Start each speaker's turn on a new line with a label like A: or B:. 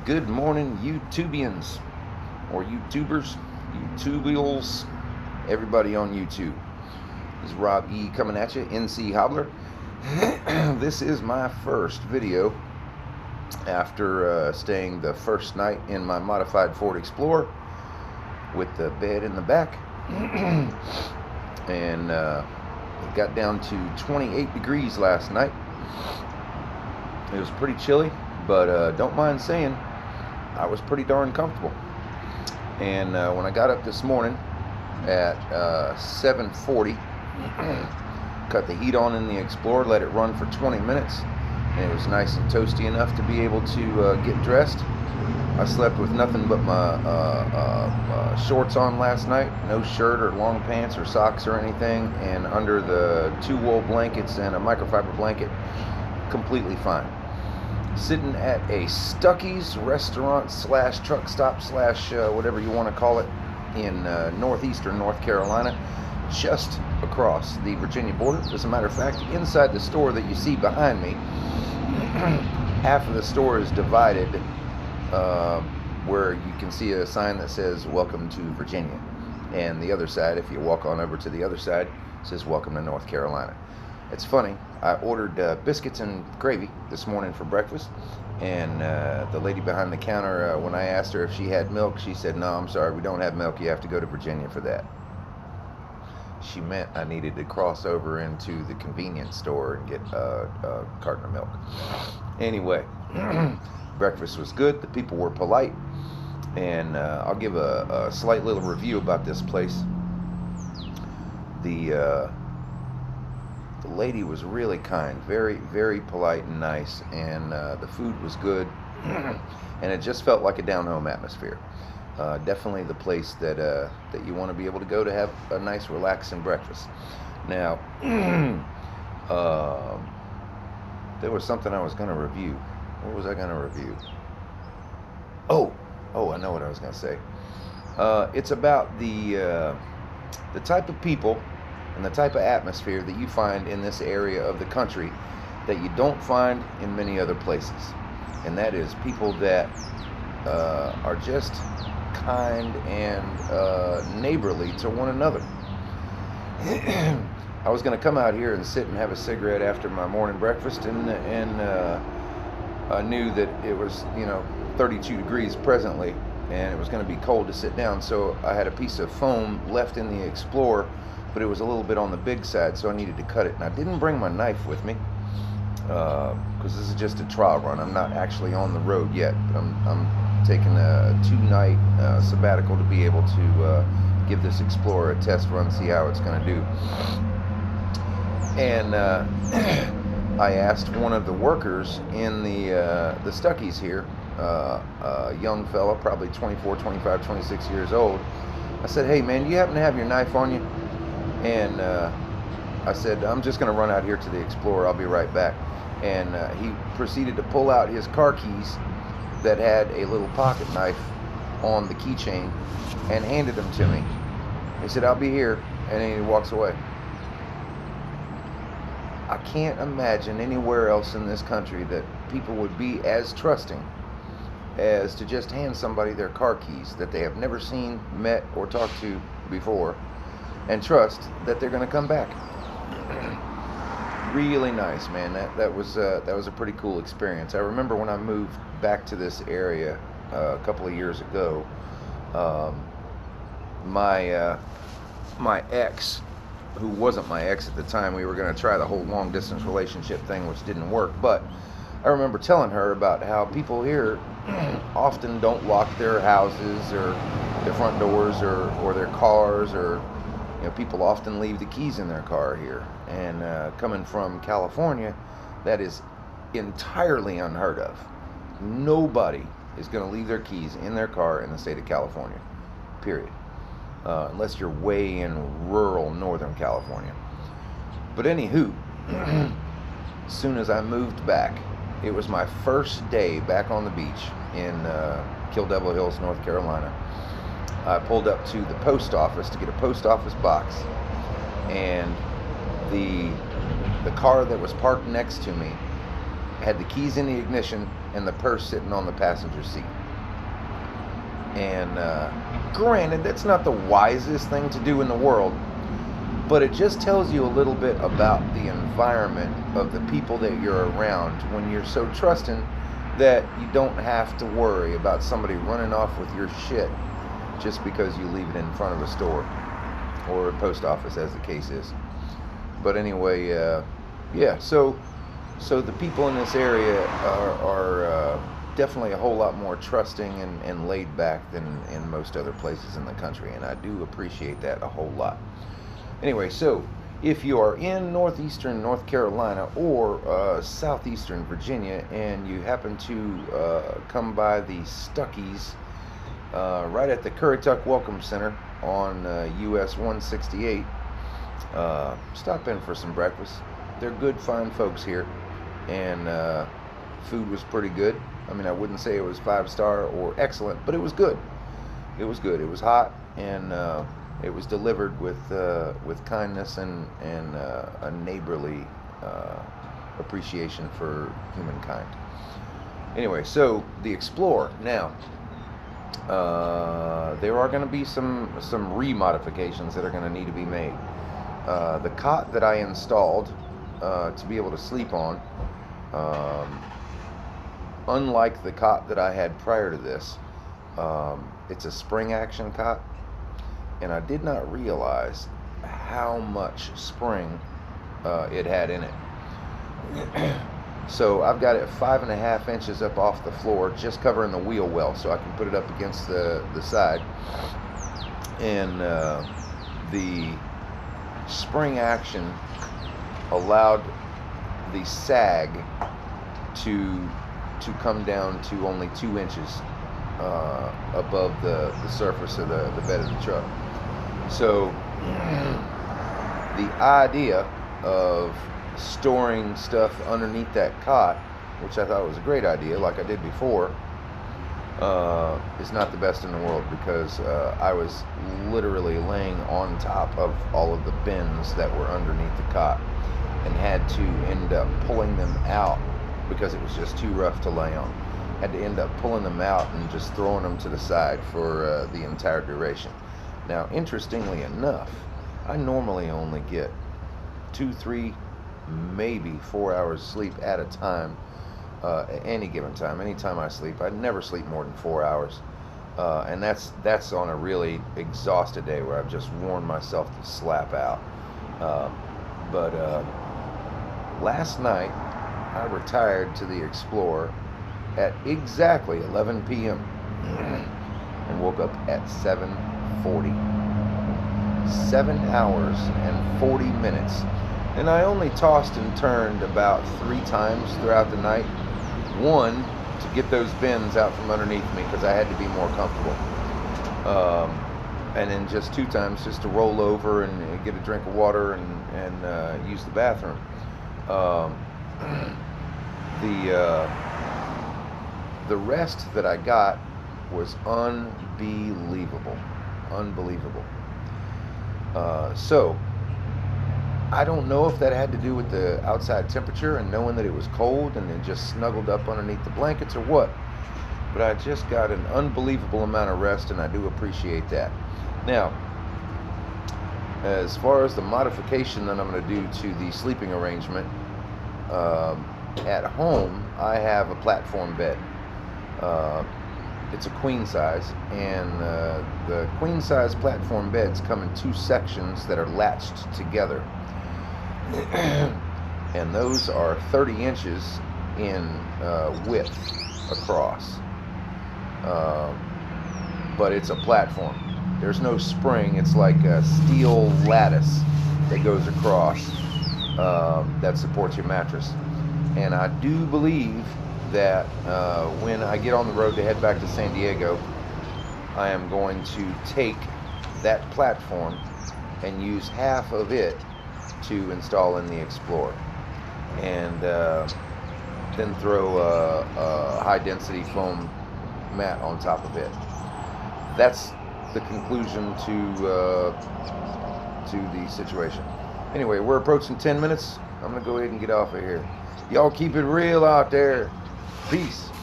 A: Good morning, YouTubians, or YouTubers, YouTubials, everybody on YouTube. This is Rob E coming at you, NC Hobbler. This is my first video after staying the first night in my modified Ford Explorer with the bed in the back. And it got down to 28 degrees last night. It was pretty chilly, but don't mind saying I was pretty darn comfortable. And when I got up this morning at 7:40, cut the heat on in the Explorer, let it run for 20 minutes, and it was nice and toasty enough to be able to get dressed. I slept with nothing but my shorts on last night, no shirt or long pants or socks or anything, and under the 2 wool blankets and a microfiber blanket, completely fine. Sitting at a Stuckey's restaurant slash truck stop slash whatever you want to call it in northeastern North Carolina, just across the Virginia border. As a matter of fact, inside the store that you see behind me, half of the store is divided where you can see a sign that says "Welcome to Virginia," and the other side, if you walk on over to the other side, says "Welcome to North Carolina." It's funny, I ordered biscuits and gravy this morning for breakfast, and the lady behind the counter, when I asked her if she had milk, she said, "No, I'm sorry, we don't have milk. You have to go to Virginia for that." She meant I needed to cross over into the convenience store and get a carton of milk. Anyway, breakfast was good. The people were polite, and I'll give a slight little review about this place. The lady was really kind, very, very polite and nice, and the food was good, and it just felt like a down-home atmosphere. Definitely the place that that you want to be able to go to have a nice, relaxing breakfast. Now, there was something I was going to review. What was I going to review? Oh, I know what I was going to say. It's about the type of people and the type of atmosphere that you find in this area of the country that you don't find in many other places. And that is people that are just kind and neighborly to one another. I was going to come out here and sit and have a cigarette after my morning breakfast, and I knew that it was 32 degrees presently, and it was going to be cold to sit down, so I had a piece of foam left in the Explorer, but it was a little bit on the big side, so I needed to cut it. And I didn't bring my knife with me because this is just a trial run. I'm not actually on the road yet, but I'm taking a 2-night sabbatical to be able to give this Explorer a test run, see how it's going to do. And I asked one of the workers in the Stuckey's here, a young fella, probably 24, 25, 26 years old. I said, "Hey man, do you happen to have your knife on you?" And I said, "I'm just going to run out here to the Explorer. I'll be right back." And he proceeded to pull out his car keys that had a little pocket knife on the keychain and handed them to me. He said, "I'll be here," and then he walks away. I can't imagine anywhere else in this country that people would be as trusting as to just hand somebody their car keys that they have never seen, met, or talked to before, and trust that they're going to come back. Really nice, man. That was a pretty cool experience. I remember when I moved back to this area a couple of years ago, my ex, who wasn't my ex at the time, we were going to try the whole long distance relationship thing, which didn't work, but I remember telling her about how people here often don't lock their houses or their front doors or their cars, or people often leave the keys in their car here. And coming from California, that is entirely unheard of. Nobody is going to leave their keys in their car in the state of California, period. Unless you're way in rural Northern California. But anywho, as soon as I moved back, it was my first day back on the beach in Kill Devil Hills, North Carolina. I pulled up to the post office to get a post office box, and the car that was parked next to me had the keys in the ignition and the purse sitting on the passenger seat. And granted, that's not the wisest thing to do in the world, but it just tells you a little bit about the environment of the people that you're around when you're so trusting that you don't have to worry about somebody running off with your shit just because you leave it in front of a store or a post office, as the case is. But anyway, yeah, so the people in this area are definitely a whole lot more trusting and laid back than in most other places in the country, and I do appreciate that a whole lot. Anyway, so if you are in northeastern North Carolina or southeastern Virginia and you happen to come by the Stuckies right at the Currituck Welcome Center on US 168, stop in for some breakfast. They're good, fine folks here, and food was pretty good. I mean, I wouldn't say it was 5-star or excellent, but it was good. It was good. It was hot, and it was delivered with kindness and a neighborly appreciation for humankind. Anyway, so the Explorer. Now, there are going to be some remodifications that are going to need to be made. The cot that I installed to be able to sleep on, unlike the cot that I had prior to this, it's a spring action cot, and I did not realize how much spring it had in it. So I've got it 5.5 inches up off the floor, just covering the wheel well, so I can put it up against the side. And the spring action allowed the sag to come down to only 2 inches above the surface of the bed of the truck. So the idea of storing stuff underneath that cot, which I thought was a great idea, like I did before, is not the best in the world, because I was literally laying on top of all of the bins that were underneath the cot and had to end up pulling them out because it was just too rough to lay on. Had to end up pulling them out and just throwing them to the side for the entire duration. Now, interestingly enough, I normally only get 2, 3, maybe 4 hours sleep at a time, at any given time. Anytime I sleep, I never sleep more than 4 hours, and that's on a really exhausted day where I've just worn myself to slap out. But last night I retired to the Explorer at exactly 11 p.m. and woke up at 7:40. 7 hours and 40 minutes. And I only tossed and turned about 3 times throughout the night. One, to get those bins out from underneath me because I had to be more comfortable. And then just 2 times just to roll over and get a drink of water and use the bathroom. The rest that I got was unbelievable. Unbelievable. So I don't know if that had to do with the outside temperature and knowing that it was cold and then just snuggled up underneath the blankets or what, but I just got an unbelievable amount of rest, and I do appreciate that. Now, as far as the modification that I'm going to do to the sleeping arrangement, at home I have a platform bed. It's a queen size, and the queen size platform beds come in 2 sections that are latched together. And those are 30 inches in width across. But it's a platform. There's no spring. It's like a steel lattice that goes across that supports your mattress. And I do believe that when I get on the road to head back to San Diego, I am going to take that platform and use half of it to install in the Explorer, and then throw a high density foam mat on top of it. That's the conclusion to the situation. Anyway, we're approaching 10 minutes. I'm gonna go ahead and get off of here. Y'all keep it real out there. Peace.